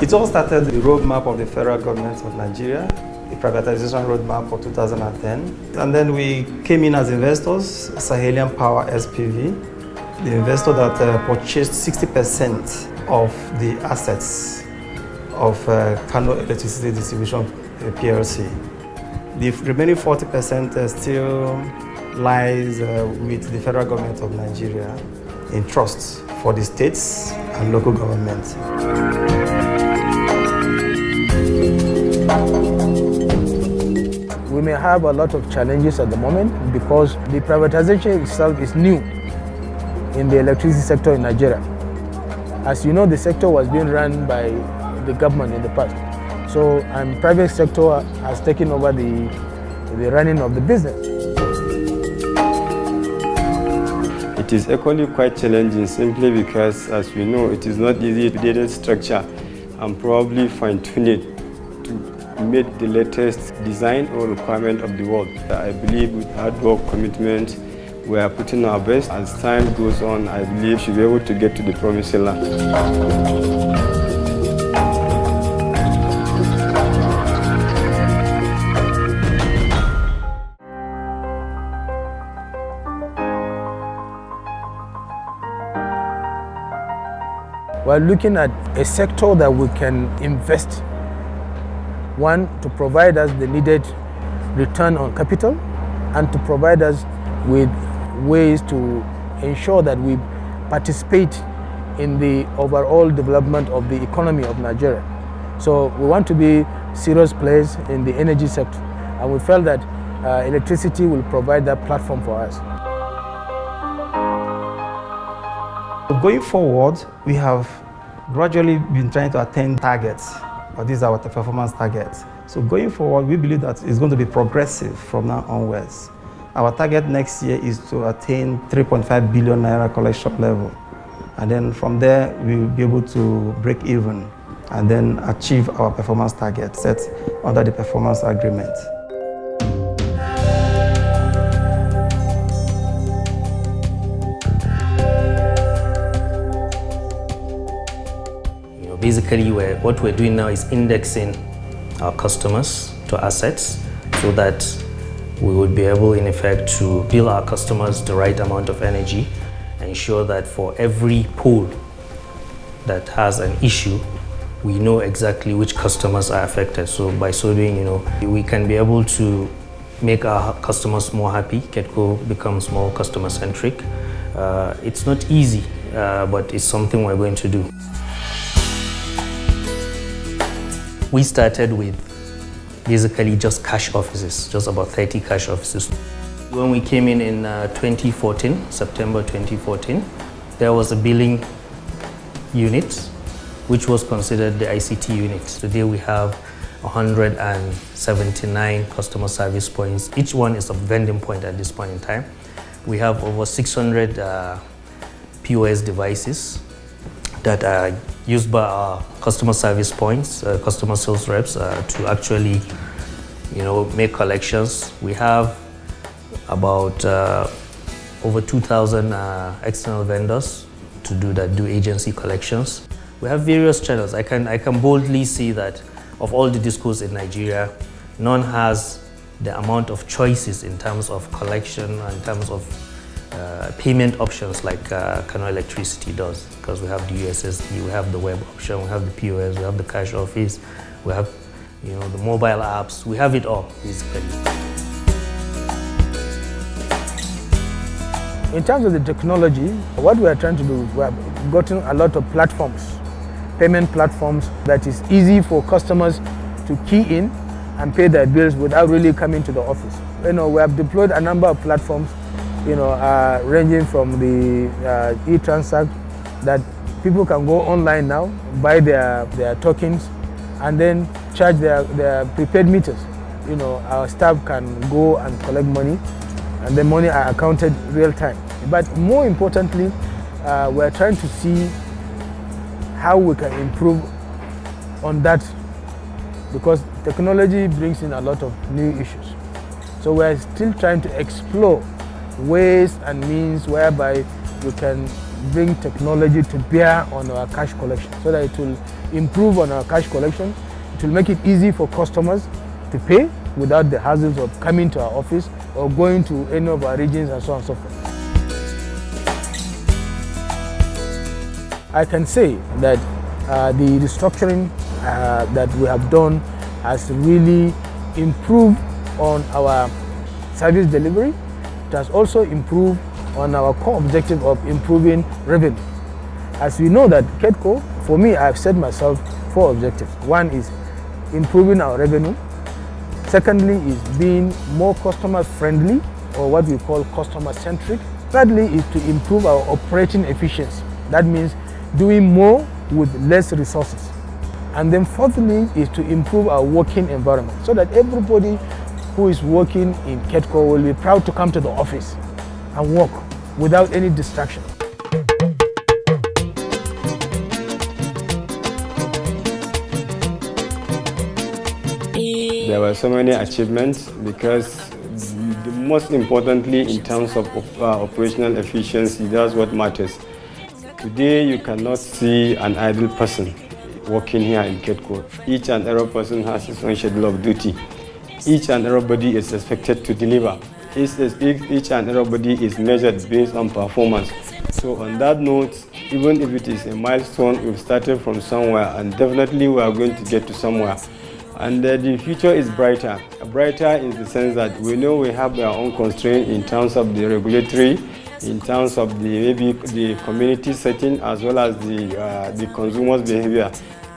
It all started the roadmap of the federal government of Nigeria, the privatization roadmap for 2010. And then we came in as investors, Sahelian Power SPV, the investor that purchased 60% of the assets of Kano Electric Distribution PLC. The remaining 40% still lies with the federal government of Nigeria in trust for the states and local governments. We may have a lot of challenges at the moment because the privatization itself is new in the electricity sector in Nigeria. As you know, the sector was being run by the government in the past. So, private sector has taken over the running of the business. It is equally quite challenging simply because, as we know, it is not easy to data structure and probably fine-tune it to meet the latest design or requirement of the world. I believe with hard work, commitment, we are putting our best. As time goes on, I believe we should be able to get to the promised land. We're looking at a sector that we can invest. One, to provide us the needed return on capital, and to provide us with ways to ensure that we participate in the overall development of the economy of Nigeria. So we want to be serious players in the energy sector, and we felt that electricity will provide that platform for us. Going forward, we have gradually been trying to attain targets, or these are our performance targets. So going forward, we believe that it's going to be progressive from now onwards. Our target next year is to attain 3.5 billion naira collection level. And then from there, we will be able to break even and then achieve our performance target set under the performance agreement. Basically, what we're doing now is indexing our customers to assets so that we would be able, in effect, to bill our customers the right amount of energy, ensure that for every pole that has an issue, we know exactly which customers are affected. So by so doing, we can be able to make our customers more happy. Kedco becomes more customer-centric. It's not easy, but it's something we're going to do. We started with basically just cash offices, just about 30 cash offices. When we came in 2014, September 2014, there was a billing unit, which was considered the ICT unit. Today we have 179 customer service points. Each one is a vending point at this point in time. We have over 600 POS devices that are used by our customer service points, customer sales reps, to actually, make collections. We have about over 2,000 external vendors to do agency collections. We have various channels. I can boldly say that of all the discos in Nigeria, none has the amount of choices in terms of collection and in terms of payment options like Kano Electricity does, because we have the USSD, we have the web option, we have the POS, we have the cash office, we have the mobile apps, we have it all basically. In terms of the technology, what we are trying to do, we have gotten a lot of platforms, payment platforms that is easy for customers to key in and pay their bills without really coming to the office. We have deployed a number of platforms ranging from the e-transact that people can go online now, buy their tokens, and then charge their prepaid meters. Our staff can go and collect money, and the money are accounted real time. But more importantly, we're trying to see how we can improve on that, because technology brings in a lot of new issues. So we're still trying to explore ways and means whereby we can bring technology to bear on our cash collection so that it will improve on our cash collection. It will make it easy for customers to pay without the hassles of coming to our office or going to any of our regions and so on and so forth. I can say that the restructuring that we have done has really improved on our service delivery. It has also improved on our core objective of improving revenue. As we know that Kedco, for me, I have set myself 4 objectives. One is improving our revenue. Secondly is being more customer friendly, or what we call customer centric. Thirdly is to improve our operating efficiency. That means doing more with less resources. And then fourthly is to improve our working environment so that everybody who is working in Kedco will be proud to come to the office and work without any distraction. There were so many achievements because most importantly in terms of operational efficiency, that's what matters. Today you cannot see an idle person working here in Kedco. Each and every person has his own schedule of duty. Each and everybody is expected to deliver. Each and everybody is measured based on performance. So on that note, even if it is a milestone, we've started from somewhere and definitely we are going to get to somewhere. And the future is brighter. Brighter in the sense that we know we have our own constraints in terms of the regulatory, in terms of maybe the community setting as well as the consumer's behavior.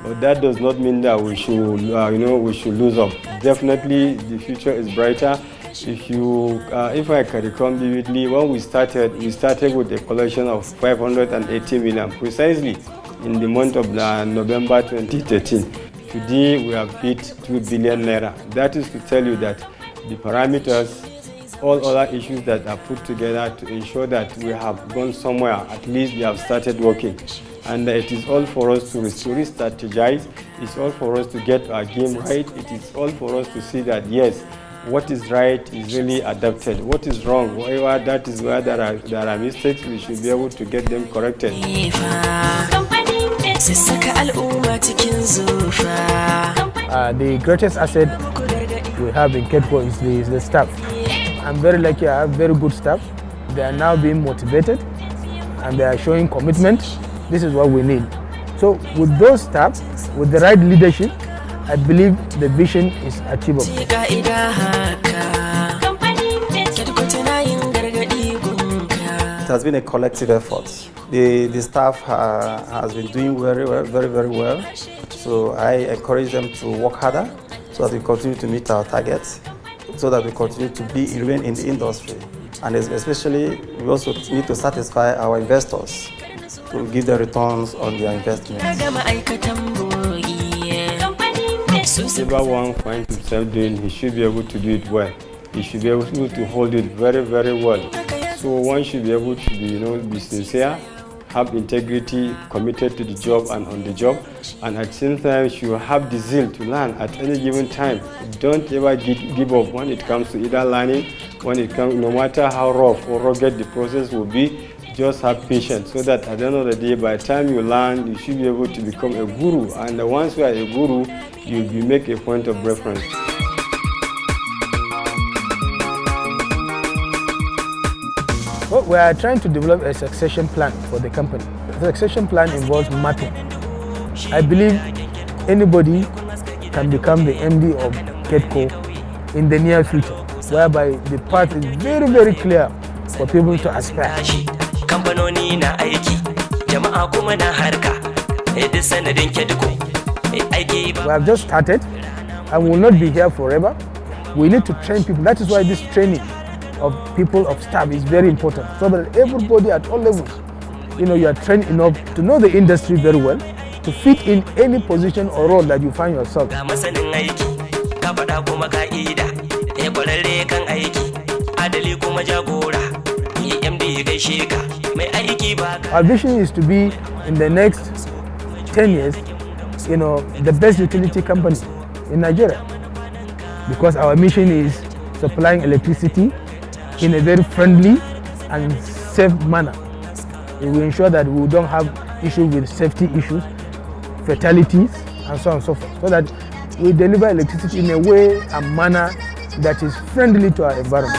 But that does not mean that we should, we should lose up. Definitely, the future is brighter. If I can recall vividly, when we started with a collection of 580 million, precisely in the month of November 2013. Today, we have hit 2 billion naira. That is to tell you that the parameters, all other issues that are put together to ensure that we have gone somewhere, at least they have started working. And it is all for us to re-strategize. It's all for us to get our game right. It is all for us to see that, yes, what is right is really adapted. What is wrong, wherever that is where there are mistakes, we should be able to get them corrected. The greatest asset we have in Kedco is the staff. I'm very lucky I have very good staff. They are now being motivated and they are showing commitment. This is what we need. So with those staff, with the right leadership, I believe the vision is achievable. It has been a collective effort. The staff has been doing very well, very well. So I encourage them to work harder so that we continue to meet our targets, so that we continue to remain in the industry. And especially, we also need to satisfy our investors to give the returns on their investments. Whatever one finds himself doing, he should be able to do it well. He should be able to hold it very well. So one should be able to be sincere, have integrity, committed to the job and on the job, and at the same time should have the zeal to learn at any given time. Don't ever give up when it comes to either learning, no matter how rough or rugged the process will be. Just have patience so that at the end of the day, by the time you learn, you should be able to become a guru. And once you are a guru, you make a point of reference. Well, we are trying to develop a succession plan for the company. The succession plan involves mapping. I believe anybody can become the MD of Kedco in the near future, whereby the path is very clear for people to aspire. We have just started and will not be here forever. We need to train people. That is why this training of people, of staff, is very important, so that everybody at all levels, you are trained enough to know the industry very well, to fit in any position or role that you find yourself. Our vision is to be, in the next 10 years, the best utility company in Nigeria, because our mission is supplying electricity in a very friendly and safe manner We will ensure that we don't have issues with safety issues, fatalities, and so on and so forth, so that we deliver electricity in a way and manner that is friendly to our environment.